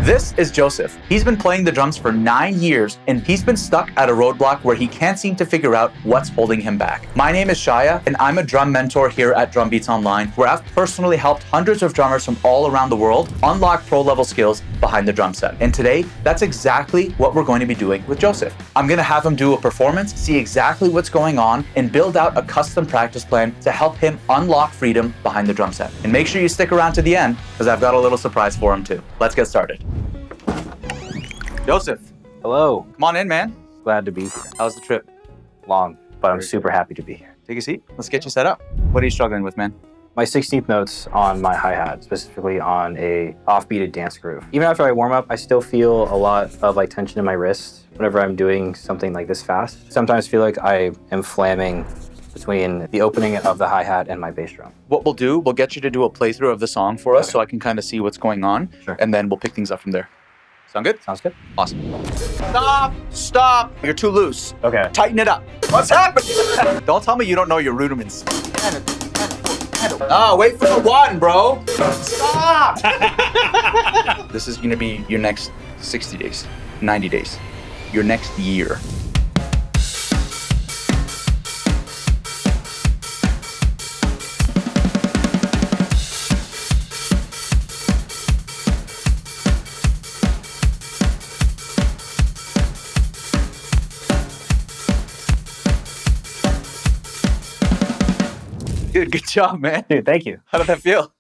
This is Joseph. He's been playing the drums for 9 years, and he's been stuck at a roadblock where he can't seem to figure out what's holding him back. My name is Shaya, and I'm a drum mentor here at Drum Beats Online, where I've personally helped hundreds of drummers from all around the world unlock pro-level skills behind the drum set. And today, that's exactly what we're going to be doing with Joseph. I'm going to have him do a performance, see exactly what's going on, and build out a custom practice plan to help him unlock freedom behind the drum set. And make sure you stick around to the end, because I've got a little surprise for him too. Let's get started. Joseph. Hello. Come on in, man. Glad to be here. How's the trip? Long, but I'm super happy to be here. Take a seat. Let's get you set up. What are you struggling with, man? My 16th notes on my hi-hat, specifically on a off-beated dance groove. Even after I warm up, I still feel a lot of tension in my wrist whenever I'm doing something like this fast. Sometimes feel like I am flamming between the opening of the hi-hat and my bass drum. What we'll do, we'll get you to do a playthrough of the song for us so I can kind of see what's going on. Sure. And then we'll pick things up from there. Sound good? Sounds good. Awesome. Stop. You're too loose. Okay. Tighten it up. What's happening? Don't tell me you don't know your rudiments. Oh, wait for the one, bro. Stop. This is going to be your next 60 days, 90 days, your next year. Dude, good job, man. Dude, thank you. How did that feel?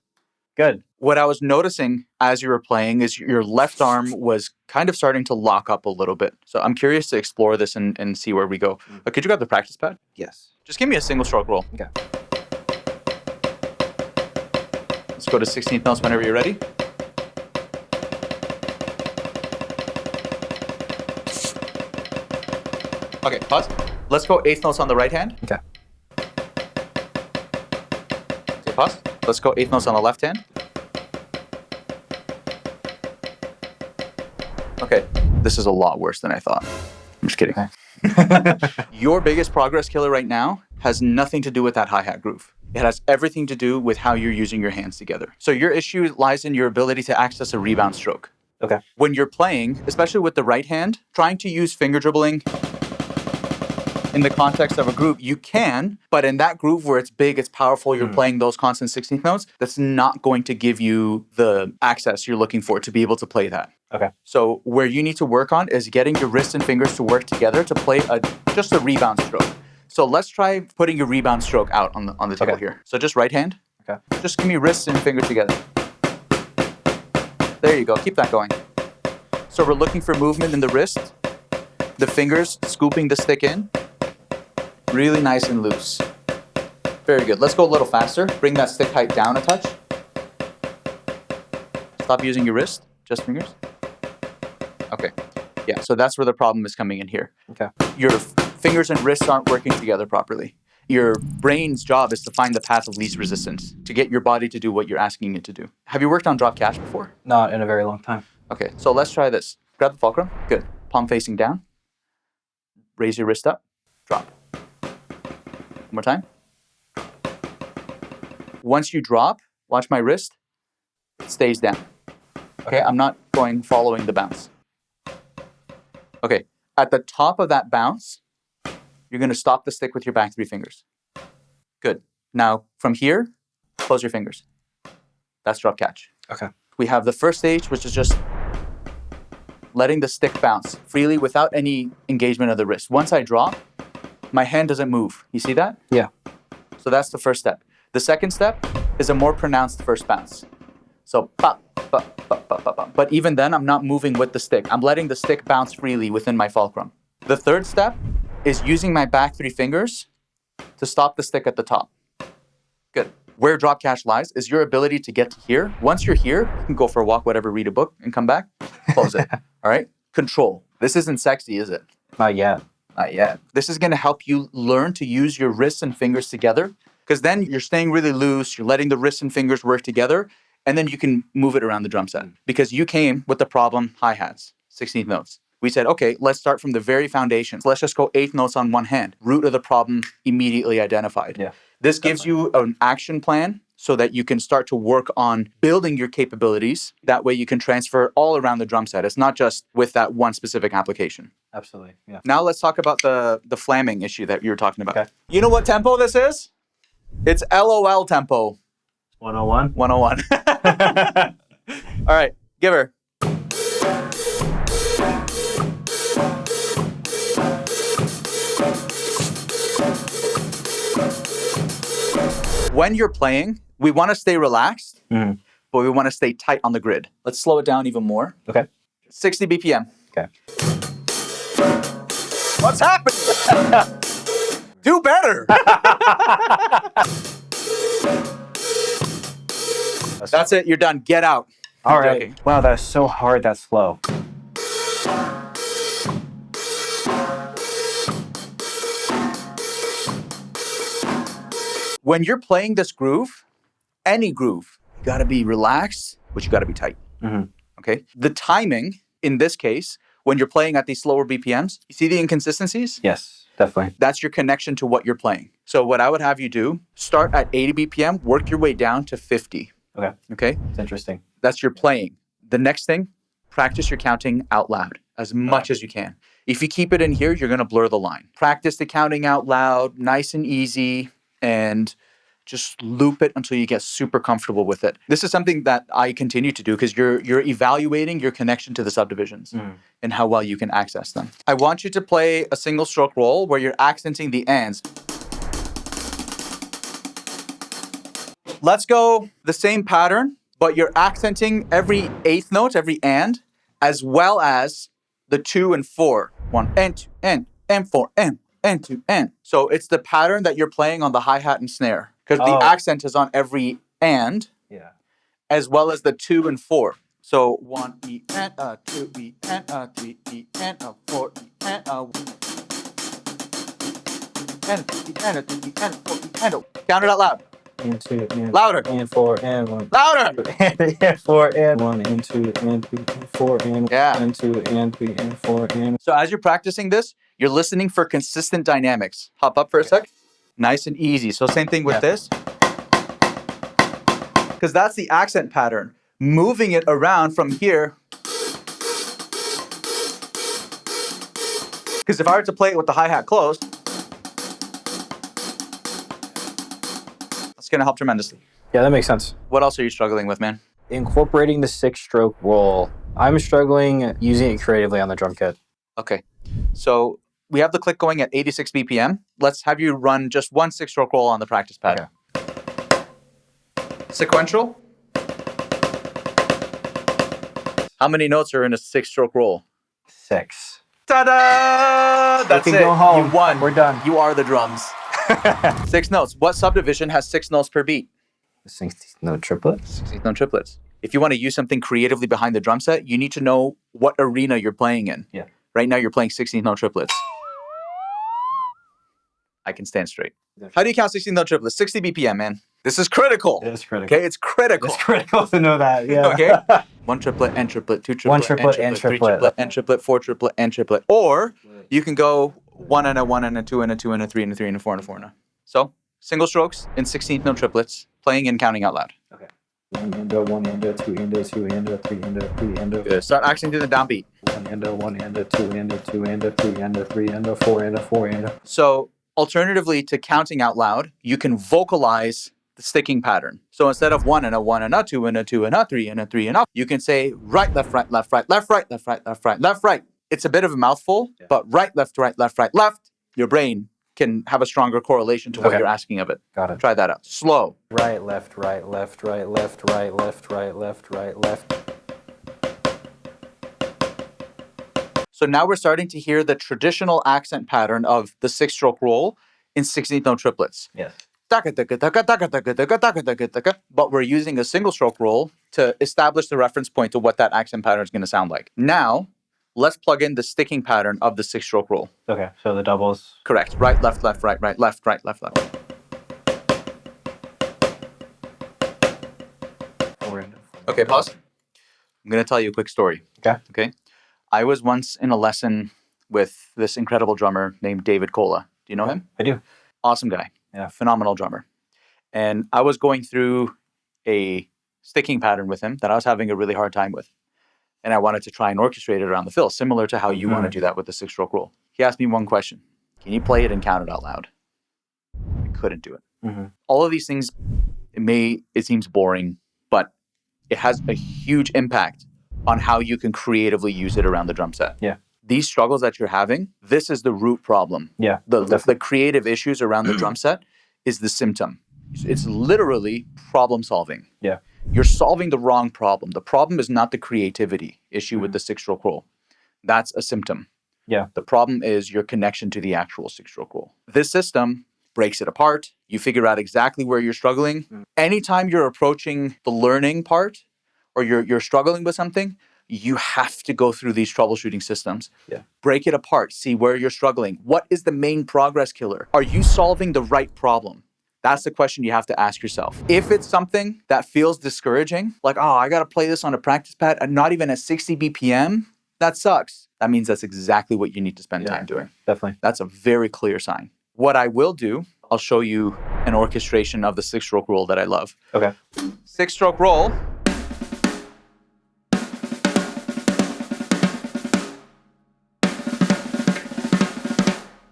Good. What I was noticing as you were playing is your left arm was kind of starting to lock up a little bit. So I'm curious to explore this and see where we go. Could you grab the practice pad? Yes. Just give me a single stroke roll. Okay. Let's go to 16th notes whenever you're ready. Okay, pause. Let's go 8th notes on the right hand. Okay. Pause. Let's go 8th notes on the left hand. Okay, this is a lot worse than I thought. I'm just kidding. Okay. Your biggest progress killer right now has nothing to do with that hi-hat groove. It has everything to do with how you're using your hands together. So your issue lies in your ability to access a rebound stroke. Okay. When you're playing, especially with the right hand, trying to use finger dribbling in the context of a groove, you can, but in that groove where it's big, it's powerful, you're playing those constant 16th notes, that's not going to give you the access you're looking for to be able to play that. Okay. So where you need to work on is getting your wrists and fingers to work together to play just a rebound stroke. So let's try putting your rebound stroke out on the table here. So just right hand. Okay. Just give me wrists and fingers together. There you go. Keep that going. So we're looking for movement in the wrist, the fingers scooping the stick in. Really nice and loose. Very good. Let's go a little faster. Bring that stick height down a touch. Stop using your wrist, just fingers. Okay. Yeah, so that's where the problem is coming in here. Okay. Your fingers and wrists aren't working together properly. Your brain's job is to find the path of least resistance, to get your body to do what you're asking it to do. Have you worked on drop cash before? Not in a very long time. Okay, so let's try this. Grab the fulcrum. Good. Palm facing down. Raise your wrist up. Drop. One more time. Once you drop, watch my wrist. It stays down. Okay, I'm not following the bounce. Okay, at the top of that bounce, you're going to stop the stick with your back 3 fingers. Good. Now, from here, close your fingers. That's drop catch. Okay. We have the first stage, which is just letting the stick bounce freely without any engagement of the wrist. Once I drop, my hand doesn't move. You see that? Yeah. So that's the first step. The second step is a more pronounced first bounce. So, pop, pop, pop, pop, pop, pop. But even then, I'm not moving with the stick. I'm letting the stick bounce freely within my fulcrum. The third step is using my back 3 fingers to stop the stick at the top. Good. Where drop cash lies is your ability to get to here. Once you're here, you can go for a walk, whatever, read a book, and come back. Close it. All right? Control. This isn't sexy, is it? Not yet. Not yet. This is going to help you learn to use your wrists and fingers together, because then you're staying really loose, you're letting the wrists and fingers work together, and then you can move it around the drum set. Because you came with the problem hi-hats, 16th notes. We said, okay, let's start from the very foundations. Let's just go 8th notes on one hand. Root of the problem immediately identified. Yeah. This gives you an action plan so that you can start to work on building your capabilities. That way you can transfer all around the drum set. It's not just with that one specific application. Absolutely. Yeah. Now let's talk about the flamming issue that you were talking about. Okay. You know what tempo this is? It's LOL tempo. 101. 101. All right, give her. When you're playing, we want to stay relaxed, but we want to stay tight on the grid. Let's slow it down even more. Okay. 60 BPM. Okay. What's happening? Do better. That's it. You're done. Get out. All right. Joking. Wow, that's so hard. That's slow. When you're playing this groove, any groove, you got to be relaxed, but you got to be tight. Okay. The timing in this case, when you're playing at these slower BPMs, you see the inconsistencies? Yes, definitely. That's your connection to what you're playing. So what I would have you do, start at 80 BPM, work your way down to 50. Okay. Okay. It's interesting. That's your playing. The next thing, practice your counting out loud as much as you can. If you keep it in here, you're going to blur the line. Practice the counting out loud, nice and easy, and just loop it until you get super comfortable with it. This is something that I continue to do because you're evaluating your connection to the subdivisions and how well you can access them. I want you to play a single stroke roll where you're accenting the ands. Let's go the same pattern, but you're accenting every eighth note, every and, as well as the 2 and 4. 1 and 2 and 4 and 2 and. So it's the pattern that you're playing on the hi-hat and snare because the accent is on every and, as well as the 2 and 4. So 1 E and 2 E and 3 E and 4 E and 1 and 2 E and 3 E and 4 E and. Count it out loud. And 2 and louder. And 4 and 1. Louder. And 4 and 1 and 2 and 3 and 4 and and 2 and 3 and 4 and. So as you're practicing this, you're listening for consistent dynamics. Hop up for a sec. Nice and easy. So same thing with this. Because that's the accent pattern. Moving it around from here. Because if I were to play it with the hi-hat closed, it's going to help tremendously. Yeah, that makes sense. What else are you struggling with, man? Incorporating the 6-stroke roll. I'm struggling using it creatively on the drum kit. Okay. So we have the click going at 86 BPM. Let's have you run just one 6-stroke roll on the practice pad. Okay. Sequential. How many notes are in a 6-stroke roll? 6. Ta-da! That's it. Go home. You won. We're done. You are the drums. 6 notes. What subdivision has 6 notes per beat? 16th note triplets. 16th note triplets. If you want to use something creatively behind the drum set, you need to know what arena you're playing in. Yeah. Right now, you're playing 16th note triplets. I can stand straight. How do you count 16th note triplets? 60 BPM, man. This is critical. It is critical. Okay, it's critical. It's critical to know that, yeah. Okay. 1 triplet, and triplet, 2 triplet, 1 triplet, and 3 triplet. triplet, and triplet, 4 triplet, and triplet. Or you can go 1 and a 1 and a 2 and a 2 and a 3 and a 3 and a 4 and a 4 and a. So, single strokes in 16th note triplets, playing and counting out loud. Okay. 1 and a 1 and a 2 and a 2 and a 3 and a 3 and a. Good. Start accenting the downbeat. 1 and a 1 and a 2 and a 2 and a 3 and a 3 and a 4 and a 4 and a. So, alternatively to counting out loud, you can vocalize the sticking pattern. So instead of 1 and a 1 and a 2 and a 2 and a 3 and a 3 and a, you can say right, left, right, left, right, left, right, left, right, left, right, left, right. It's a bit of a mouthful, but right, left, left. Your brain can have a stronger correlation to what you're asking of it. Got it. Try that out. Slow. Right, left, right, left, right, left, right, left, right, left, right, left. So now we're starting to hear the traditional accent pattern of the 6-stroke roll in 16th note triplets. Yes. But we're using a single stroke roll to establish the reference point to what that accent pattern is going to sound like. Now, let's plug in the sticking pattern of the 6-stroke roll. Okay, so the doubles. Correct. Right, left, left, right, right, left, right, left, left. Okay, pause. I'm going to tell you a quick story. Okay. I was once in a lesson with this incredible drummer named David Kola. Do you know him? I do. Awesome guy. Yeah. Phenomenal drummer. And I was going through a sticking pattern with him that I was having a really hard time with. And I wanted to try and orchestrate it around the fill, similar to how you want to do that with the 6-stroke roll. He asked me one question. Can you play it and count it out loud? I couldn't do it. All of these things, it seems boring, but it has a huge impact on how you can creatively use it around the drum set. Yeah. These struggles that you're having, this is the root problem. Yeah. The creative issues around the drum set is the symptom. It's literally problem solving. Yeah. You're solving the wrong problem. The problem is not the creativity issue with the 6-stroke roll. That's a symptom. Yeah. The problem is your connection to the actual 6-stroke roll. This system breaks it apart. You figure out exactly where you're struggling. Anytime you're approaching the learning part or you're struggling with something, you have to go through these troubleshooting systems. Yeah. Break it apart. See where you're struggling. What is the main progress killer? Are you solving the right problem? That's the question you have to ask yourself. If it's something that feels discouraging, like, oh, I got to play this on a practice pad and not even at 60 BPM, that sucks. That means that's exactly what you need to spend time doing. Definitely. That's a very clear sign. What I will do, I'll show you an orchestration of the 6-stroke roll that I love. Okay. 6-stroke roll.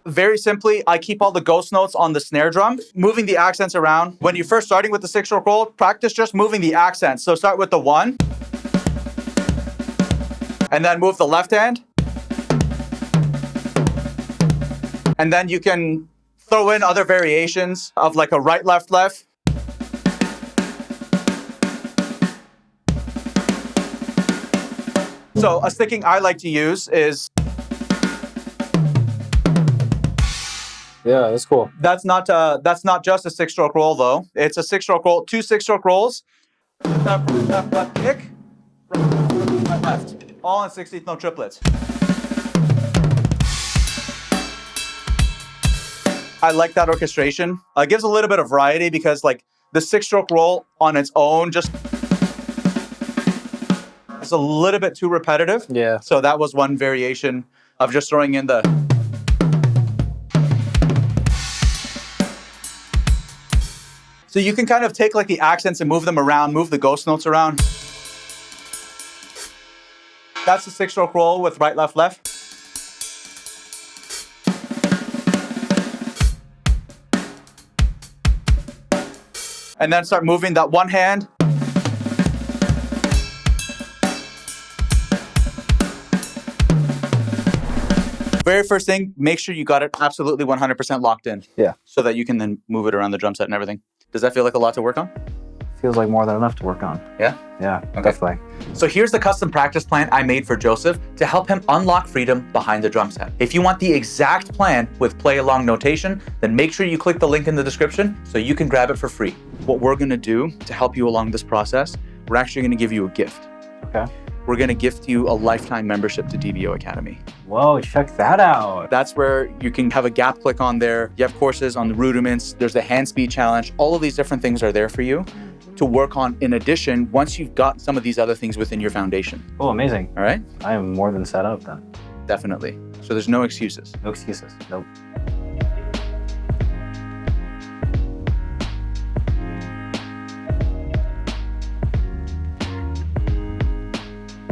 Very simply, I keep all the ghost notes on the snare drum, moving the accents around. When you're first starting with the 6-stroke roll, practice just moving the accents. So start with the 1, and then move the left hand. And then you can throw in other variations of like a right, left, left. So a sticking I like to use is... Yeah, that's cool. That's not just a 6-stroke roll though. It's a 6-stroke roll, 2 6-stroke rolls. Left, left, kick. Right, left. All in 16th note triplets. I like that orchestration. It gives a little bit of variety because like the 6-stroke roll on its own just is a little bit too repetitive. Yeah. So that was one variation of just throwing in the... So you can kind of take like the accents and move them around, move the ghost notes around. That's the 6-stroke roll with right, left, left. And then start moving that one hand. Very first thing, make sure you got it absolutely 100% locked in. Yeah. So that you can then move it around the drum set and everything. Does that feel like a lot to work on? Feels like more than enough to work on. Yeah? Yeah, Okay. definitely. So here's the custom practice plan I made for Joseph to help him unlock freedom behind the drum set. If you want the exact plan with play along notation, then make sure you click the link in the description so you can grab it for free. What we're gonna do to help you along this process, we're actually gonna give you a gift. Okay. We're gonna gift you a lifetime membership to DBO Academy. Whoa, check that out. That's where you can have a gap click on there. You have courses on the rudiments. There's the hand speed challenge. All of these different things are there for you to work on in addition once you've got some of these other things within your foundation. Oh, amazing. All right? I am more than set up then. Definitely. So there's no excuses. No excuses. Nope.